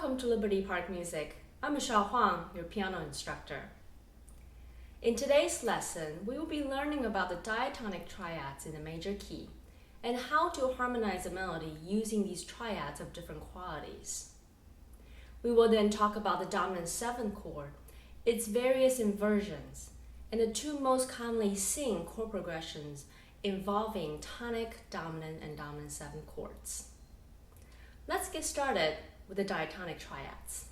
Welcome to Liberty Park Music. I'm Michelle Huang, your piano instructor. In today's lesson, we will be learning about the diatonic triads in the major key and how to harmonize a melody using these triads of different qualities. We will then talk about the dominant 7th chord, its various inversions, and the two most commonly seen chord progressions involving tonic, dominant, and dominant 7 chords. Let's get started with the diatonic triads.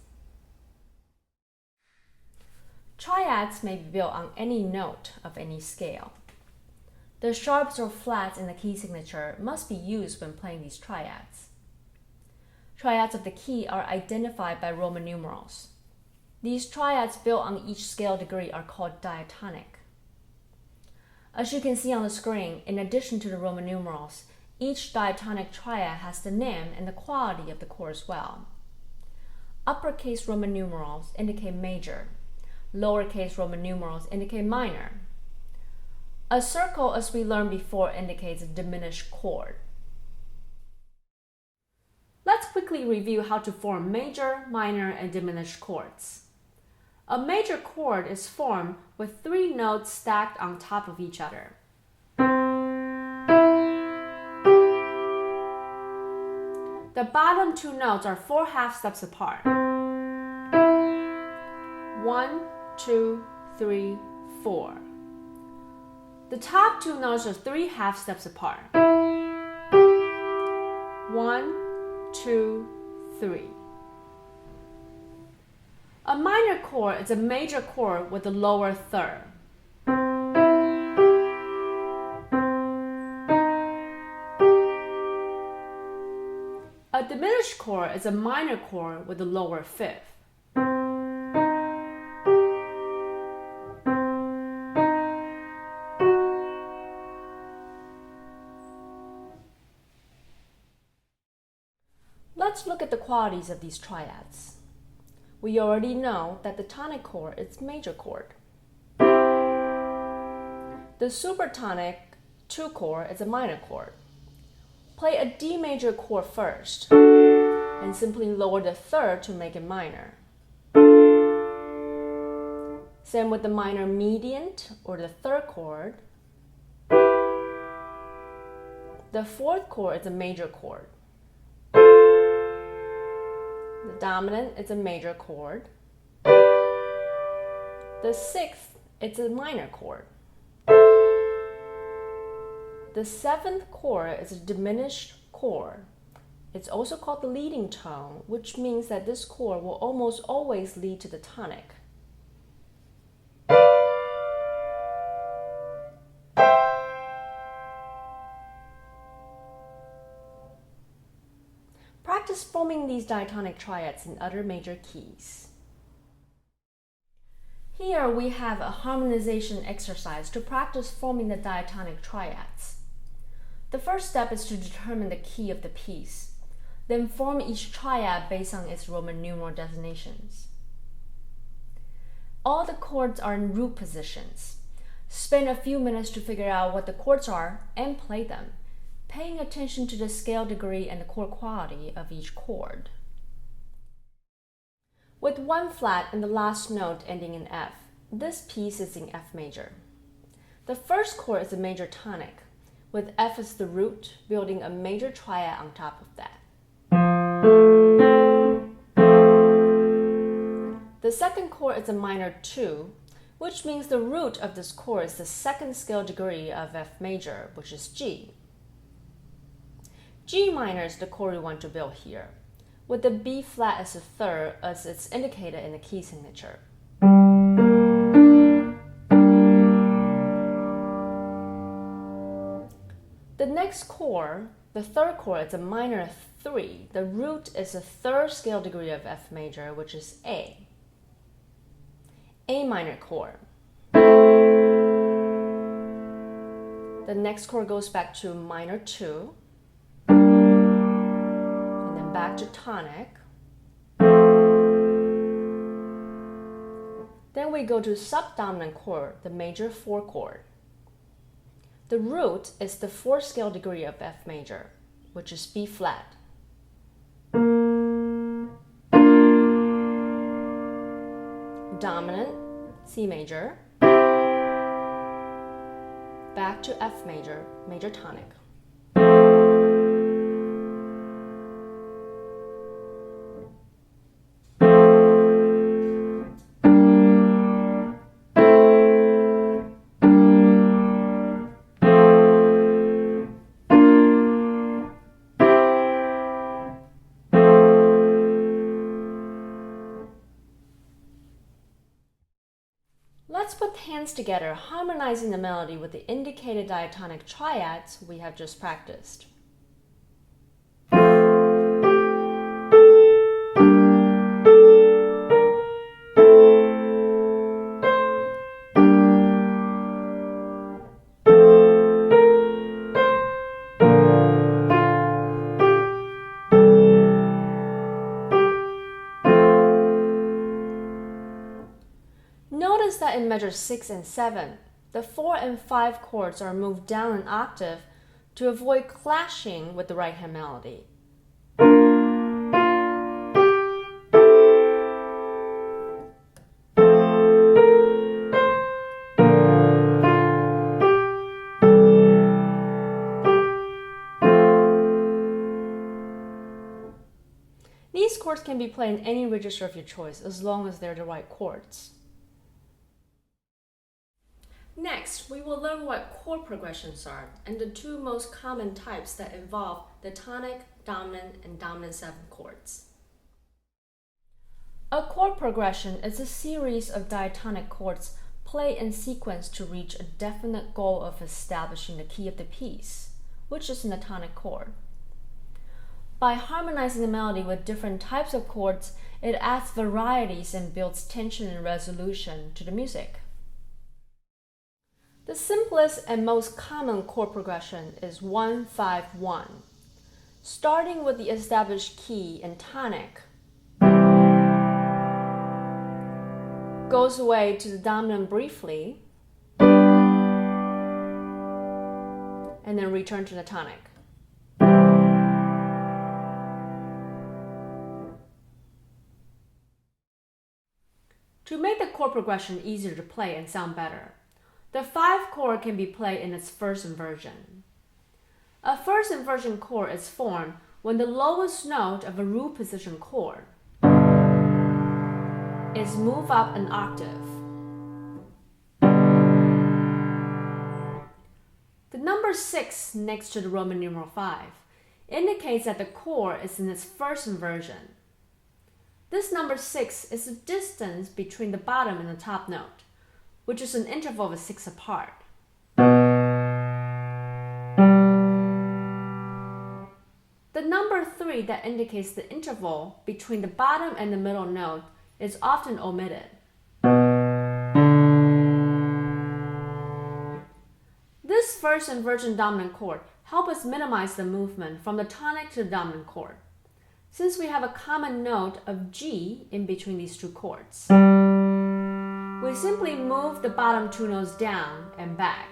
Triads may be built on any note of any scale. The sharps or flats in the key signature must be used when playing these triads. Triads of the key are identified by Roman numerals. These triads built on each scale degree are called diatonic. As you can see on the screen, in addition to the Roman numerals, each diatonic triad has the name and the quality of the chord as well. Uppercase Roman numerals indicate major. Lowercase Roman numerals indicate minor. A circle, as we learned before, indicates a diminished chord. Let's quickly review how to form major, minor, and diminished chords. A major chord is formed with 3 notes stacked on top of each other. The bottom 2 notes are 4 half steps apart. 1, 2, 3, 4. The top 2 notes are 3 half steps apart. 1, 2, 3. A minor chord is a major chord with a lower third. A diminished chord is a minor chord with a lower fifth. Let's look at the qualities of these triads. We already know that the tonic chord is major chord. The supertonic 2 chord is a minor chord. Play a D major chord first, and simply lower the third to make it minor. Same with the minor median or the 3rd chord. The 4th chord is a major chord. The dominant is a major chord. The 6th is a minor chord. The 7th chord is a diminished chord. It's also called the leading tone, which means that this chord will almost always lead to the tonic. Practice forming these diatonic triads in other major keys. Here we have a harmonization exercise to practice forming the diatonic triads. The first step is to determine the key of the piece, then form each triad based on its Roman numeral designations. All the chords are in root positions. Spend a few minutes to figure out what the chords are and play them, paying attention to the scale degree and the chord quality of each chord. With 1 flat and the last note ending in F, this piece is in F major. The first chord is a major tonic, with F as the root, building a major triad on top of that. The second chord is a minor 2, which means the root of this chord is the 2nd scale degree of F major, which is G. G minor is the chord we want to build here, with the B flat as the 3rd as it's indicated in the key signature. The next chord, the 3rd chord, is a minor 3. The root is the 3rd scale degree of F major, which is A. A minor chord. The next chord goes back to minor 2, and then back to tonic. Then we go to subdominant chord, the major 4 chord. The root is the 4th scale degree of F major, which is B flat. The dominant, C major, back to F major, major tonic. Let's put hands together, harmonizing the melody with the indicated diatonic triads we have just practiced. Notice that in measures 6 and 7, the 4 and 5 chords are moved down an octave to avoid clashing with the right-hand melody. These chords can be played in any register of your choice as long as they're the right chords. Next, we will learn what chord progressions are and the two most common types that involve the tonic, dominant, and dominant 7 chords. A chord progression is a series of diatonic chords played in sequence to reach a definite goal of establishing the key of the piece, which is in the tonic chord. By harmonizing the melody with different types of chords, it adds varieties and builds tension and resolution to the music. The simplest and most common chord progression is 1-5-1. Starting with the established key in tonic, goes away to the dominant briefly, and then return to the tonic. To make the chord progression easier to play and sound better, the 5 chord can be played in its first inversion. A first inversion chord is formed when the lowest note of a root position chord is moved up an octave. The number 6 next to the Roman numeral 5 indicates that the chord is in its first inversion. This number 6 is the distance between the bottom and the top note, which is an interval of 6 apart. The number 3 that indicates the interval between the bottom and the middle note is often omitted. This first inversion dominant chord helps us minimize the movement from the tonic to the dominant chord, since we have a common note of G in between these two chords. We simply move the bottom 2 notes down and back.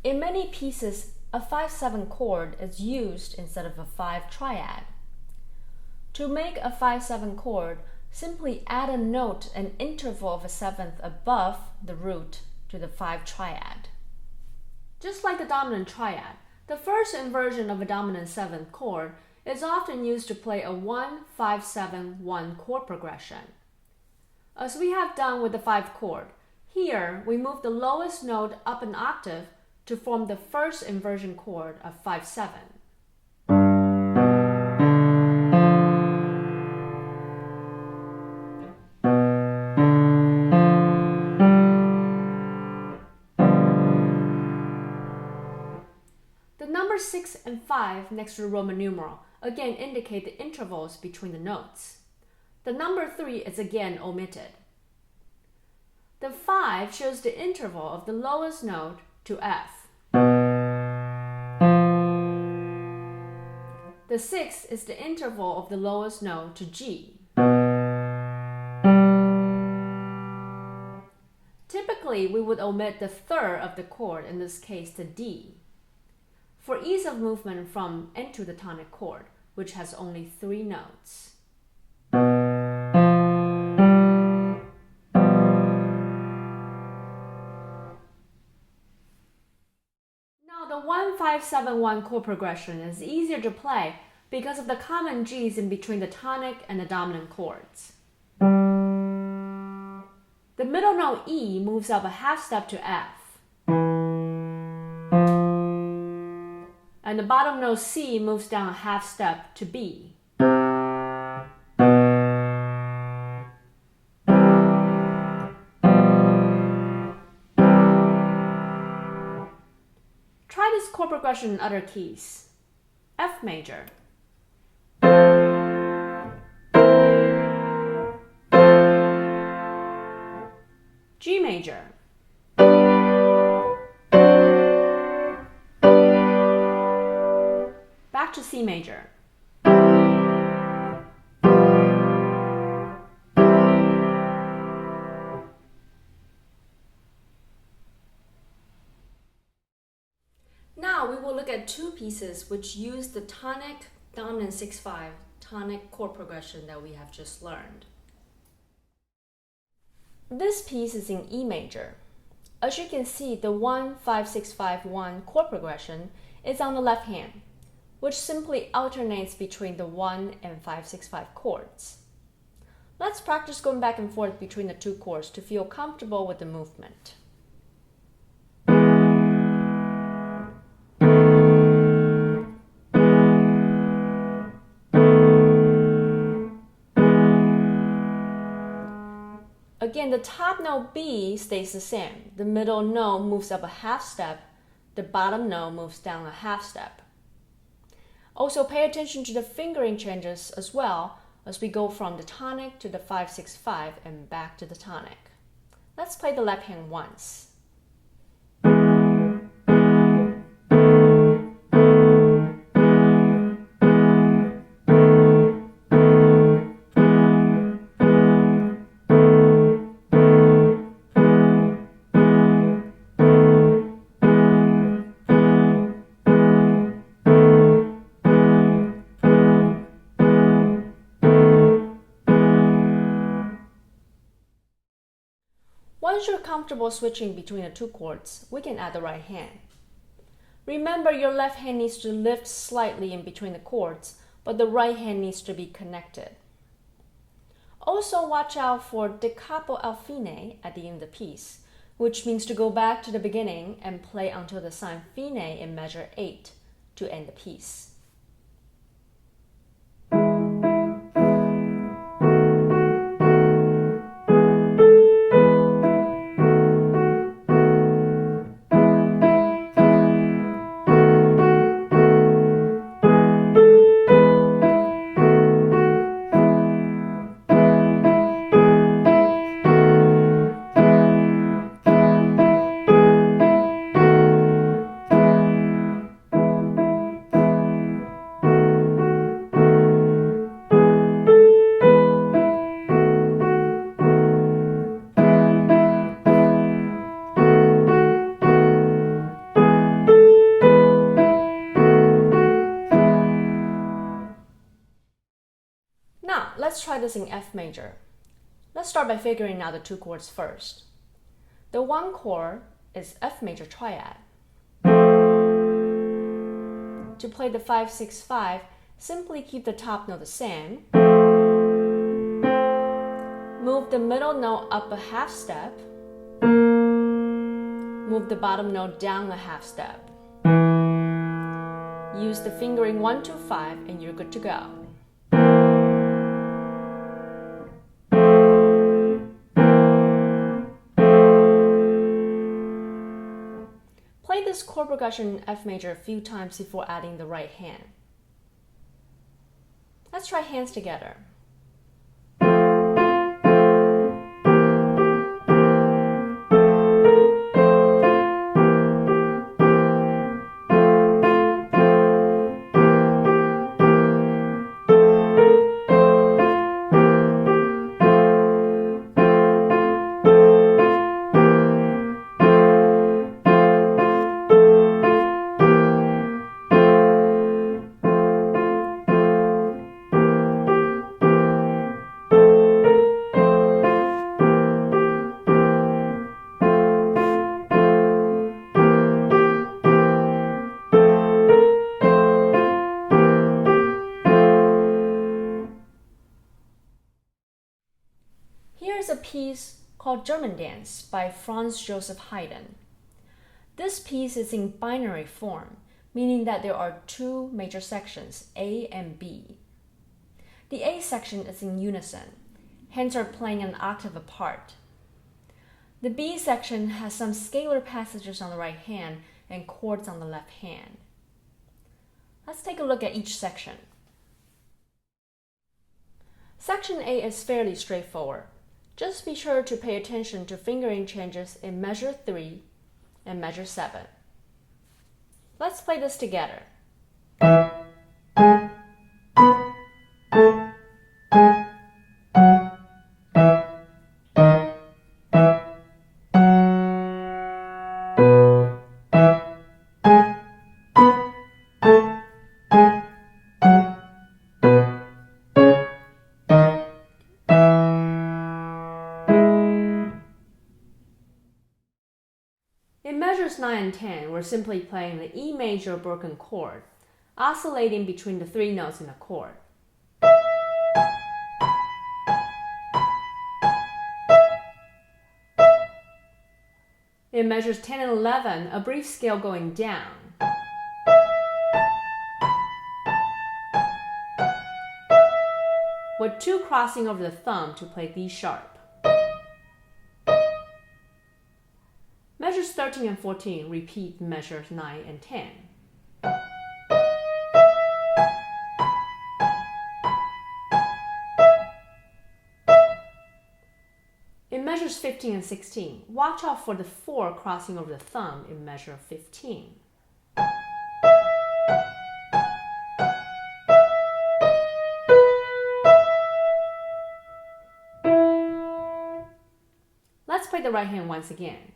In many pieces, a 5-7 chord is used instead of a 5 triad. To make a 5-7 chord, simply add a note an interval of a seventh above the root to the 5 triad. Just like the dominant triad, the first inversion of a dominant 7th chord is often used to play a 1-5-7-1 chord progression. As we have done with the 5 chord, here we move the lowest note up an octave to form the first inversion chord of 5-7. The number 6 and 5 next to the Roman numeral again indicate the intervals between the notes. The number 3 is again omitted. The 5 shows the interval of the lowest note to F. The 6 is the interval of the lowest note to G. Typically, we would omit the third of the chord, in this case the D, for ease of movement from into the tonic chord, which has only 3 notes. Now, the 1-5-7-1 chord progression is easier to play because of the common Gs in between the tonic and the dominant chords. The middle note E moves up a half step to F, and the bottom note C moves down a half step to B. Try this chord progression in other keys. F major, G major, back to C major, Now we will look at 2 pieces which use the tonic dominant 6-5 tonic chord progression that we have just learned. This piece is in E major. As you can see, the 1-5-6-5-1 chord progression is on the left hand, which simply alternates between the 1 and 5-6-5 chords. Let's practice going back and forth between the 2 chords to feel comfortable with the movement. Again, the top note B stays the same. The middle note moves up a half step. The bottom note moves down a half step. Also, pay attention to the fingering changes as well as we go from the tonic to the 5-6-5 and back to the tonic. Let's play the left hand once. Once you're comfortable switching between the 2 chords, we can add the right hand. Remember, your left hand needs to lift slightly in between the chords, but the right hand needs to be connected. Also, watch out for da capo al fine at the end of the piece, which means to go back to the beginning and play until the sign fine in measure 8 to end the piece. Now, let's try this in F major. Let's start by figuring out the 2 chords first. The 1 chord is F major triad. To play the 5-6-5, simply keep the top note the same. Move the middle note up a half step. Move the bottom note down a half step. Use the fingering 1-2-5 and you're good to go. Play this chord progression in F major a few times before adding the right hand. Let's try hands together. piece called German Dance by Franz Joseph Haydn. This piece is in binary form, meaning that there are two major sections, A and B. The A section is in unison, hence are playing an octave apart. The B section has some scalar passages on the right hand and chords on the left hand. Let's take a look at each section. Section A is fairly straightforward. Just be sure to pay attention to fingering changes in measure 3 and measure 7. Let's play this together. In measures 9 and 10, we're simply playing the E major broken chord, oscillating between the three notes in the chord. In measures 10 and 11, a brief scale going down. With 2 crossing over the thumb to play D sharp. Measures 13 and 14 repeat measures 9 and 10. In measures 15 and 16, watch out for the 4 crossing over the thumb in measure 15. Let's play the right hand once again.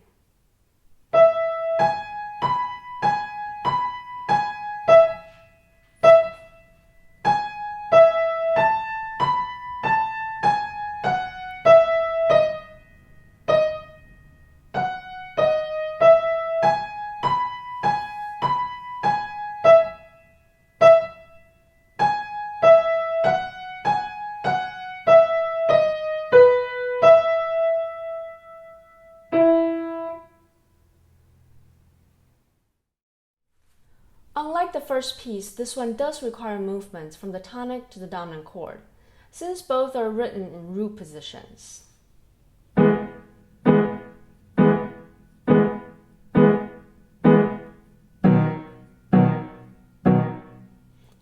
Unlike the first piece, this one does require movements from the tonic to the dominant chord, since both are written in root positions.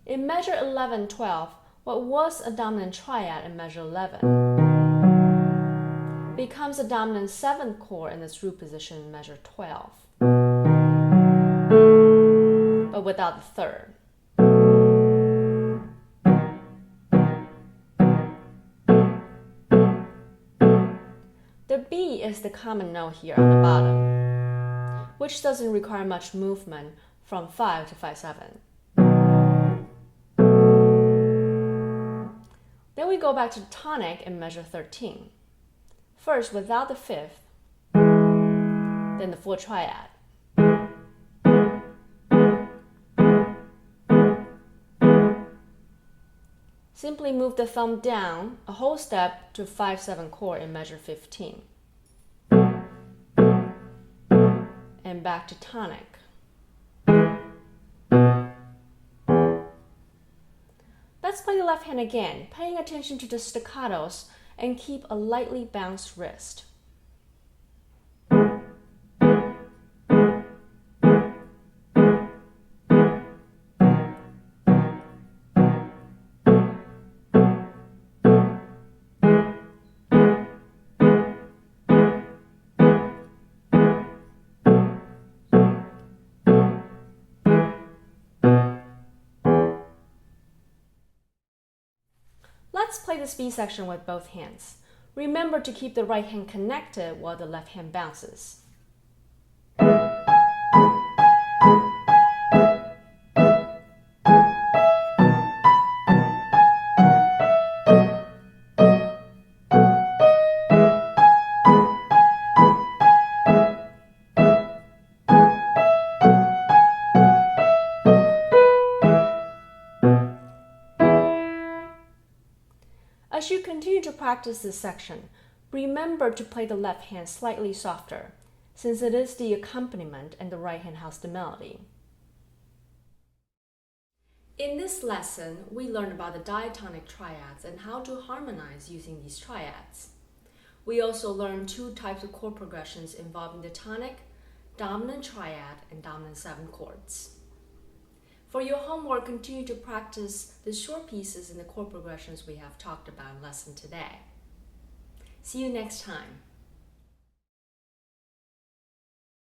In measure 11-12, what was a dominant triad in measure 11 becomes a dominant 7th chord in its root position in measure 12. But without the third. The B is the common note here on the bottom, which doesn't require much movement from 5 to 5/7. Then we go back to the tonic in measure 13. First without the 5th, then the full triad. Simply move the thumb down a whole step to 5/7 chord in measure 15. And back to tonic. Let's play the left hand again, paying attention to the staccatos and keep a lightly bounced wrist. Let's play this B section with both hands. Remember to keep the right hand connected while the left hand bounces. As you continue to practice this section, Remember to play the left hand slightly softer, since it is the accompaniment and the right hand has the melody. In this lesson, we learned about the diatonic triads and how to harmonize using these triads. We also learned two types of chord progressions involving the tonic, dominant triad, and dominant 7 chords. For your homework, continue to practice the short pieces in the chord progressions we have talked about in lesson today. See you next time.